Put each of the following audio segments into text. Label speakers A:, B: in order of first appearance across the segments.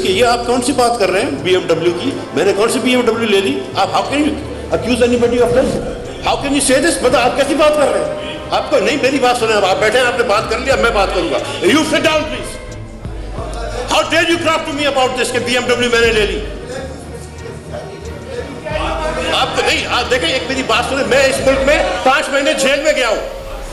A: कि ये आप कौन सी बात कर रहे हैं BMW की? मैंने कौन सी BMW ले ली? आप how can you accuse anybody of this? How can you say this? मतलब आप कैसी बात कर रहे हैं? आपको नहीं, मेरी बात सुने, आप बैठे हैं, आपने बात कर लिया, मैं बात करूंगा। You sit down please. How dare you crop to me about this कि BMW मैंने ले ली? आप तो नहीं, आप देखें, एक मेरी बात सुने, मैं इस मुल्क में 5 महीने जेल में गया हूं।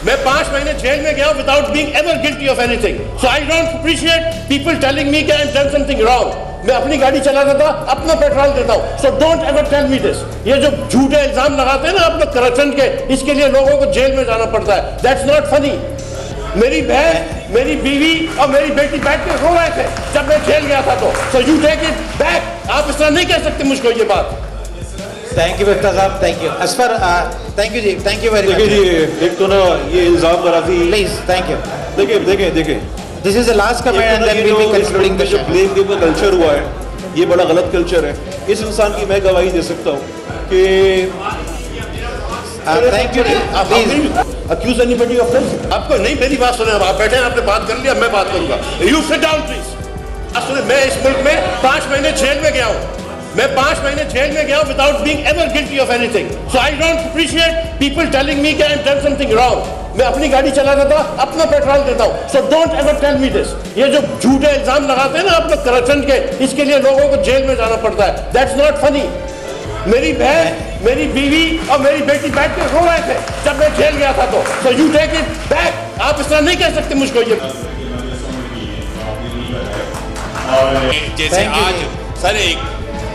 A: मैं 5 महीने जेल में गया हूं without being ever guilty of anything. So I don't appreciate people telling me कि I have done something wrong. मैं अपनी गाड़ी चला देता, अपना पेट्रोल देता हूं। So don't ever tell me this. ये जो झूठे इल्जाम लगाते हैं ना आप लोग करप्शन के, इसके लिए लोगों को जेल में जाना पड़ता है। That's not funny. मेरी बहन, मेरी बीवी और मेरी बेटी बैठ के रो रहे थे जब मैं जेल गया था। तो so you take it back. आप इस तरह नहीं कह सकते मुझको ये बात।
B: थैंक यू बख्तर साहब, thank you. Asfar, thank you ji, thank you very much.
C: देखिए जी, एक तो ना ये इल्जाम बराफी,
B: प्लीज, थैंक यू।
C: देखिए
B: this is the last comment and then we will be concluding the
C: जो ब्लेम गेम का कल्चर हुआ है, ये बड़ा गलत कल्चर है। इस इंसान की मैं गवाही दे सकता हूँ कि
B: thank you please
A: accuse anybody of this? आपको नहीं, मेरी बात सुने, आप बैठे हैं, आपने बात कर लिया, मैं बात करूंगा। You sit down please. अब सुने, मैं इस मुल्क में 5 महीने जेल में गया हूं। मैं 5 महीने जेल में गया हूं without being ever guilty of anything. So I don't appreciate people telling me कि I have done something wrong. मैं अपनी गाड़ी चला देता, अपना पेट्रोल देता हूं। So don't ever tell me this. ये जो झूठे इल्जाम लगाते हैं ना आप लोग करप्शन के, इसके लिए लोगों को जेल में जाना पड़ता है। That's not funny. मेरी बहन, मेरी बीवी और मेरी बेटी बैठ के रो रहे थे जब मैं जेल गया था। तो so you take it back. आप इस तरह नहीं कह सकते मुझको ये।
D: जैसे आज सर,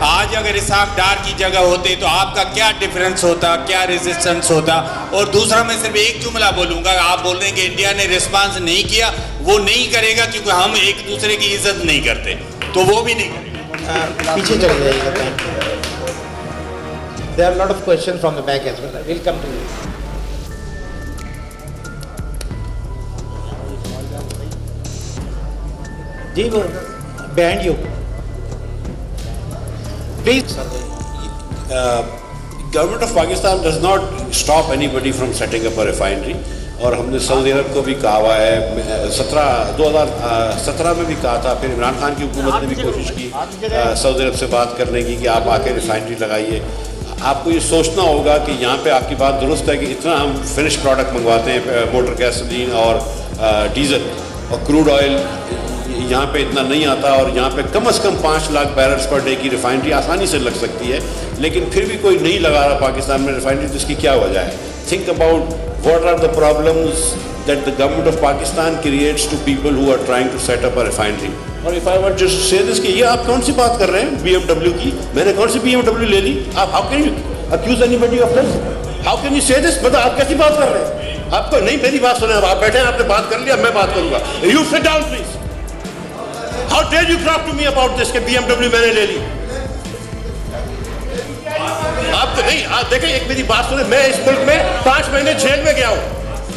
D: आज अगर इसहाक डार की जगह होते तो आपका क्या डिफरेंस होता, क्या रेजिस्टेंस होता? और दूसरा, मैं सिर्फ एक जुमला बोलूंगा। आप बोल रहे हैं कि इंडिया ने रिस्पांस नहीं किया, वो नहीं करेगा क्योंकि हम एक दूसरे की इज्जत नहीं करते, तो वो भी नहीं करेगा।
B: पीछे चले जाइएगा। Thank you. There are lot of question from the back as well. Will come to you. जी वो behind you please.
A: Government of Pakistan does not stop anybody from setting up a refinery. और हमने सऊदी अरब को भी कहा हुआ है, 2017 में भी कहा था। फिर इमरान खान की हुकूमत ने भी कोशिश की सऊदी अरब से बात करने की कि आप आके रिफाइनरी लगाइए। आपको ये सोचना होगा कि यहाँ पे आपकी बात दुरुस्त है कि इतना हम फिनिश प्रोडक्ट मंगवाते हैं, मोटर गैसोलीन और डीजल और क्रूड ऑयल, यहाँ पे इतना नहीं आता। और यहाँ पे कम से कम 5 लाख बैरल्स पर डे की रिफाइनरी आसानी से लग सकती है, लेकिन फिर भी कोई नहीं लगा रहा पाकिस्तान में रिफाइनरी। तो इसकी क्या वजह है? Think about what are the problems that the government of Pakistan creates to people who are trying to set up a refinery. और if I want to say this कि ये आप कौन सी बात कर रहे हैं BMW की? मैंने कौन सी BMW ले ली? आप how can you accuse anybody of this? How can you say this? मतलब आप कैसी बात कर रहे हैं? आपको नहीं, मेरी बात सुने, आप बैठे हैं, आपने बात कर लिया, मैं बात करूंगा। You sit down please. How dare you crop to me about this कि BMW मैंने ले ली? आप तो नहीं, आप देखें, एक मेरी बात सुने, मैं इस मुल्क में 5 महीने जेल में गया हूं।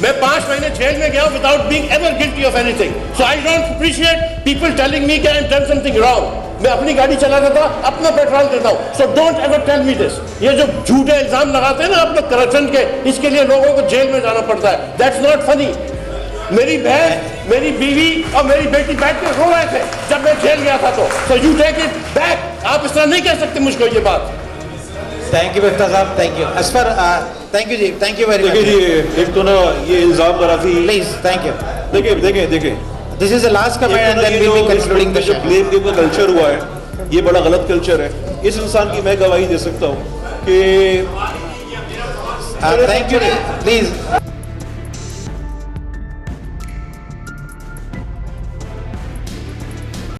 A: मैं 5 महीने जेल में गया हूं without being ever guilty of anything. So I don't appreciate people telling me कि I have done something wrong. मैं अपनी गाड़ी चला देता, अपना पेट्रोल देता हूं। So don't ever tell me this. ये जो झूठे इल्जाम लगाते हैं ना आप लोग करप्शन के, इसके लिए लोगों को जेल में जाना पड़ता है। That's not funny. मेरी बहन, मेरी बीवी और मेरी बेटी बैठ के रो रहे थे जब मैं जेल गया था। तो so you take it back. आप इस तरह नहीं कह सकते मुझको ये बात।
B: थैंक यू बख्तर साहब, thank you. Asfar, thank you ji, thank you very much.
C: देखिए जी, एक तो ना ये इल्जाम बराफी,
B: प्लीज, थैंक यू।
C: देखिए
B: this is the last comment and then we will be concluding the
C: जो ब्लेम गेम का कल्चर हुआ है, ये बड़ा गलत कल्चर है। इस इंसान की मैं गवाही दे सकता हूँ कि
B: थैंक यू प्लीज